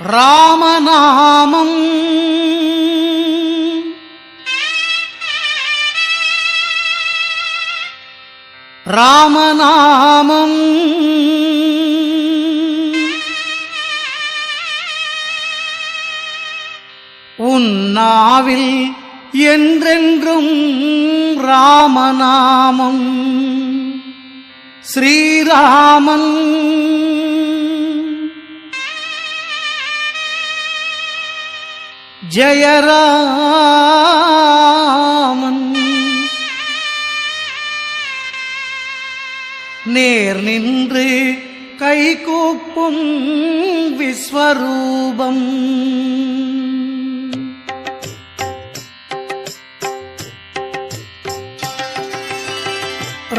ராமநாமம் ராமநாமம் உன்னாவில் என்றென்றும் ராமநாமம் ஸ்ரீராமன் ஜெயராமன் நேர் நின்று கைகூப்பும் விஸ்வரூபம்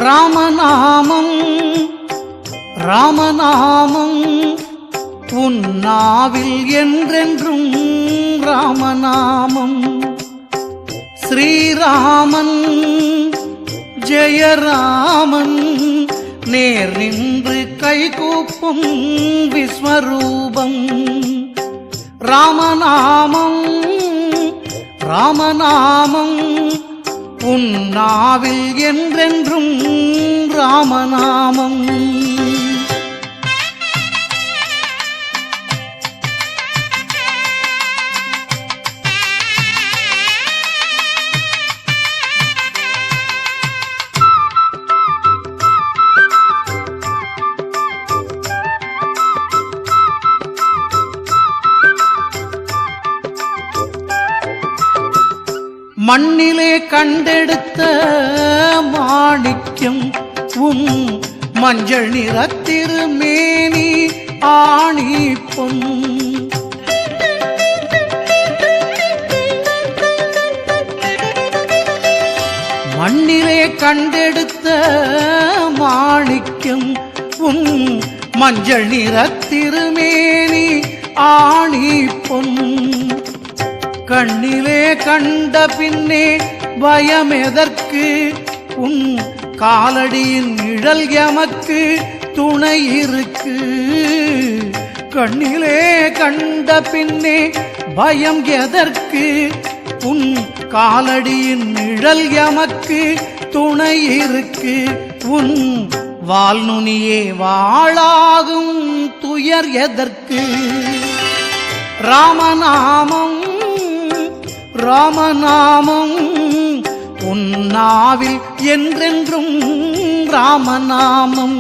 ராமநாமம் ராமநாமம் உன்னாவில் என்றென்றும் ராமநாமம் ஸ்ரீராமன் ஜெயராமன் நேர் நின்று கைகூப்பும் விஸ்வரூபம் ராமநாமம் ராமநாமம் உன்னாவில் என்றென்றும் ராமநாமம் மண்ணிலே கண்டெடுத்த மாணிக்கம் மஞ்சள் நிறத்திருமேனி ஆணி பொன் மண்ணிலே கண்டெடுத்த மாணிக்கம் மஞ்சள் நிறத்திருமேனி ஆணி பொன் கண்ணிலே கண்ட பின்னே பயம் எதற்கு உன் காலடியின் நிழல் எமக்கு துணை இருக்கு கண்ணிலே கண்ட பின்னே பயம் எதற்கு உன் காலடியின் நிழல் எமக்கு துணை இருக்கு உன் வால்நுனியே வாளாகும் துயர் எதற்கு ராமநாமம் ராமநாமம் உன்னாவில் என்றென்றும் ராமநாமம்